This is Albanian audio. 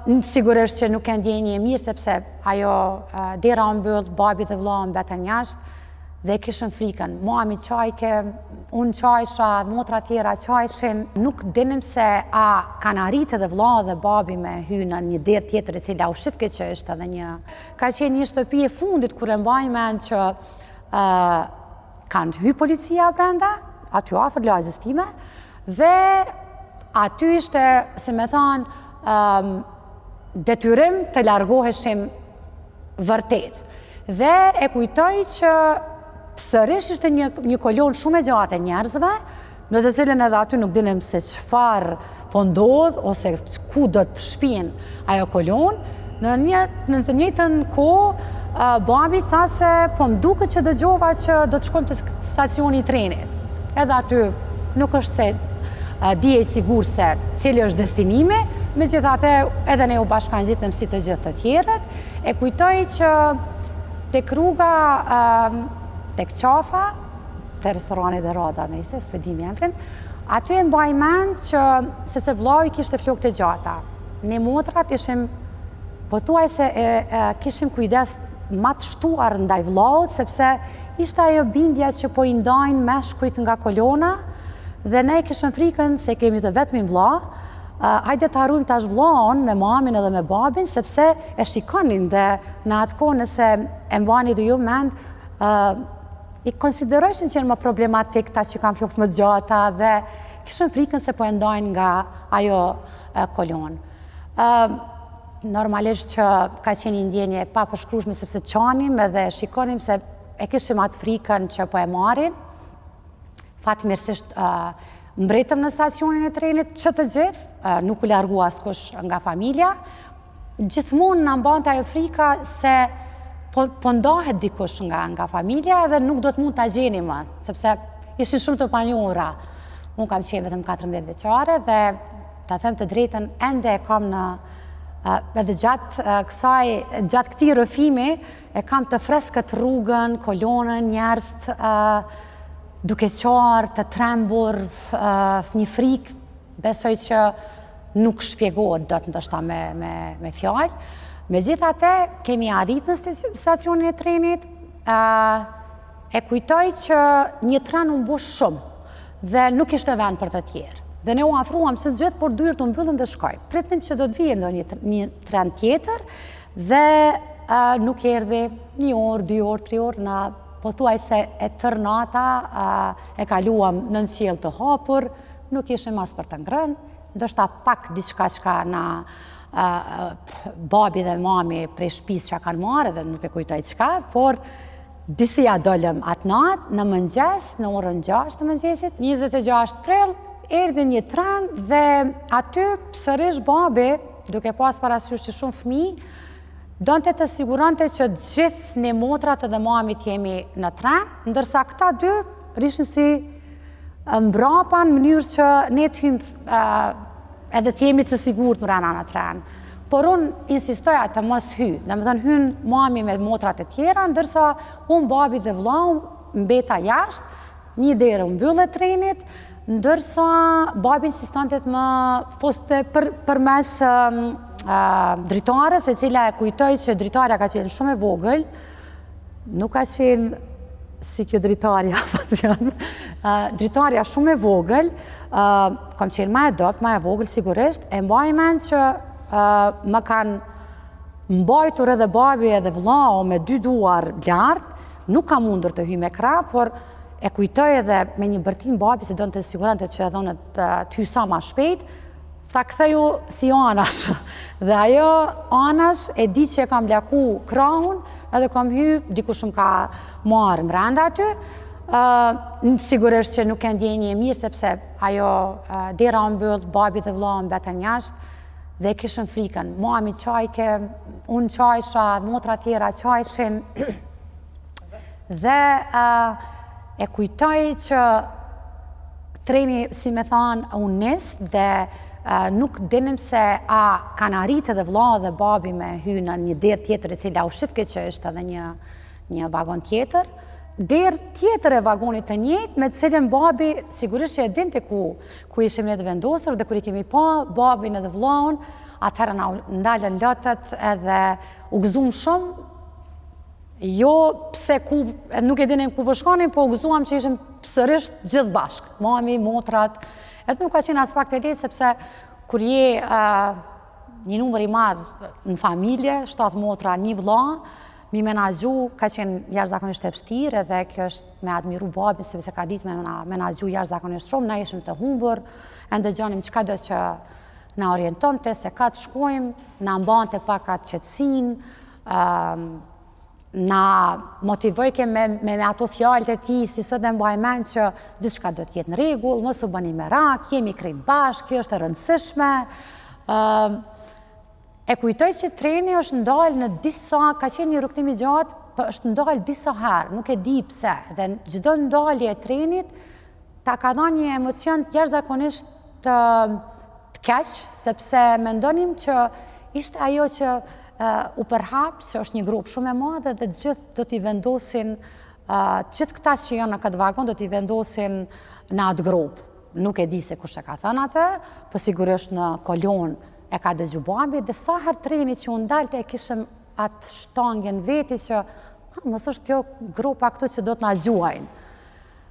Sigurisht që nuk e ndjenjë e mirë, sepse ajo dera o mbyll, babi dhe vlla mbeten jashtë, dhe kishën frikën. Mami qajke, unë qajsha, motra tjera qajshin. Nuk dinim se a kanë arritë dhe vlla dhe babi me hy në një derë tjetër e cila u shifke që është edhe një... Ka qenë një shtëpi e fundit kur e mbaj mend që kanë hy policia brenda, aty afër lagjes time, dhe aty ishte, se me thanë, detyrim të largoheshim vërtet. Dhe e kujtoj që sërish ishte një kolon shumë e gjatë e njerëzve, në të cilën edhe aty nuk dinim se çfarë po ndodh, ose ku do të shpihen ajo kolon. Në të njëjtën kohë, babi tha se po më duket që dëgjova që do të shkojmë te stacioni i trenit. Edhe aty nuk është se dije sigur se cili është destinimi, megjithatë edhe ne u bashkangjitëm si të gjithë të tjerët. E kujtoj që tek rruga tek qafa, te restorani dhe rada nëjse, s'pedim jemrin, aty e mbaj mend që, sepse vllai kishte flokët e gjata. Ne motrat ishim, pothuaj se kishim kujdes ma të shtuar ndaj vllaut, sepse ishte ajo bindja që po i ndajnë meshkujt nga kolona, dhe ne kishim frikën se kemi të vetmin vlla, hajde të harrujmë tash vllaun me mamin edhe me babin, sepse e shikonin dhe në atë kohë nëse e mbani dhe ju mend, i konsiderojshin që janë më problematik ta që kanë flokët më të gjata dhe kishën frikën se po e ndajnë nga ajo kolon. Normalisht që ka qenë një ndjenje pa përshkrueshme sepse qanim edhe shikonim se e kishim atë frikën që po e marrin. Fatmirësisht mbretëm në stacionin e trenit që të gjithë, nuk u largu askush nga familja. Gjithmonë na mbante ajo frika se po ndahet dikush nga familja dhe nuk do të mund ta gjeni më, sepse ishin shumë të panjohura. Unë kam qenë vetëm 14 vjeçare dhe ta them të drejtën ende e kam në edhe gjatë këtij rrëfimi e kam të freskët rrugën, kolonën, njerëz duke qarë, të trembur, një frikë, besoj që nuk shpjegohet dot ndoshta me fjalë. Megjithatë, kemi arritur në stacionin e trenit, e kujtoj që një tren u mbush shumë dhe nuk ishte vend për të tjerë. Dhe ne u afruam që gjithë, por dyert u mbyllën dhe shkoj. Pritnim që do të vijë ndonjë tren tjetër dhe nuk erdhi 1 orë, 2 orë, 3 orë, na pothuaj se e tërë nata e kaluam nën qiell të hapur, nuk ishim as për të ngrënë, ndoshta pak diçka që na babi dhe mami prej shtëpisë që kanë marrë dhe nuk e kujtoj çka, por disi ja dolëm atë natë, në mëngjes, në orën 6 të mëngjesit, 26 prill, erdhi një tren dhe aty sërish babi, duke pas parasysh që shumë fëmijë, donte të siguronte që gjithë ne motrat edhe mamit jemi në tren, ndërsa këta dy rishin si mbrapa në mënyrë që ne të hymë edhe të jemi të sigurt mbrana në tren. Por unë insistoja të mos hy, domethënë hyn mami me motrat e tjera, ndërsa unë, babi dhe vllau mbeta jashtë, një derë mbyllet trenit, ndërsa babi insistante të më foste përmes dritares, e cila e kujtoj që dritarja ka qenë shumë e vogël, nuk ka qenë si kjo dritarja, dritarja shumë e vogël, kam qenë ma e dopt, ma e vogël sigurisht, e mbaj mend që më kanë mbajtur edhe babi edhe vllau me 2 duar lartë, nuk ka mundur të hy me krah, por e kujtoj edhe me një bërtim babi se donte të sigurante që edhe unë të hy sa ma shpejt, tha ktheju si anash. Dhe ajo anash e di që e kam laku krahun, edhe kam hy, dikush më ka marrë mbrenda aty. Sigurisht që nuk e ndjenjë e mirë, sepse ajo dera o mbyll, babi dhe vllau mbeten jashtë, dhe kishën frikën. Mami qajke, unë qajsha, motra tjera qajshin. Dhe e kujtoj që treni, si me thanë, unë nis dhe nuk dinim se a kanë arritë edhe vllau dhe babi me hy në një derë tjetër e cila u shifke që është edhe një vagon tjetër. Derë tjetër e vagonit të njëjtë, me të cilën babi sigurisht që e dinte ku ishim ne të vendosur, dhe kur i kemi pa babin edhe vllaun, atëherë na ndalën lotët edhe u gëzum shumë, jo pse ku, nuk e dinin ku po shkonin, po u gëzuam që ishim sërish gjithë bashkë, mami, motrat, edhe nuk ka qenë as pak të lehtë sepse kur je një numër i madh në familje, 7 motra, 1 vëlla, mi menaxhu ka qenë jashtëzakonisht e vështirë edhe kjo është me admiru babin sepse ka ditë me menaxhu jashtëzakonisht shumë, na ishim të humbur, e ndëgjonim çka do që na orientonte se ka të shkojmë, na mbante pak atë qetësinë, na motivojke me ato fjalët e tij, si sot e mbaj mend që gjithçka do të jetë në rregull, mos u bëni merak, jemi krejt bashkë, kjo është e rëndësishme. E kujtoj që treni është ndalë në disa, ka qenë një rrugtim i gjatë, për është ndalë disa herë, nuk e di pse. Dhe çdo ndalje e trenit ta ka dhënë një emocion jashtëzakonisht të keq, sepse mendonim që ishte ajo që u përhap, që është një grup shumë e madhe dhe gjithë do t'i vendosin, gjithë këta që janë në këtë vagon do t'i vendosin në atë grup. Nuk e di se kush e ka thënë atë, po sigurisht në kolon e ka dëgju babi, dhe sa herë treni që u ndalte e kishëm atë shtangën veti që mos është kjo grupa këtu që do t'na gjuajnë.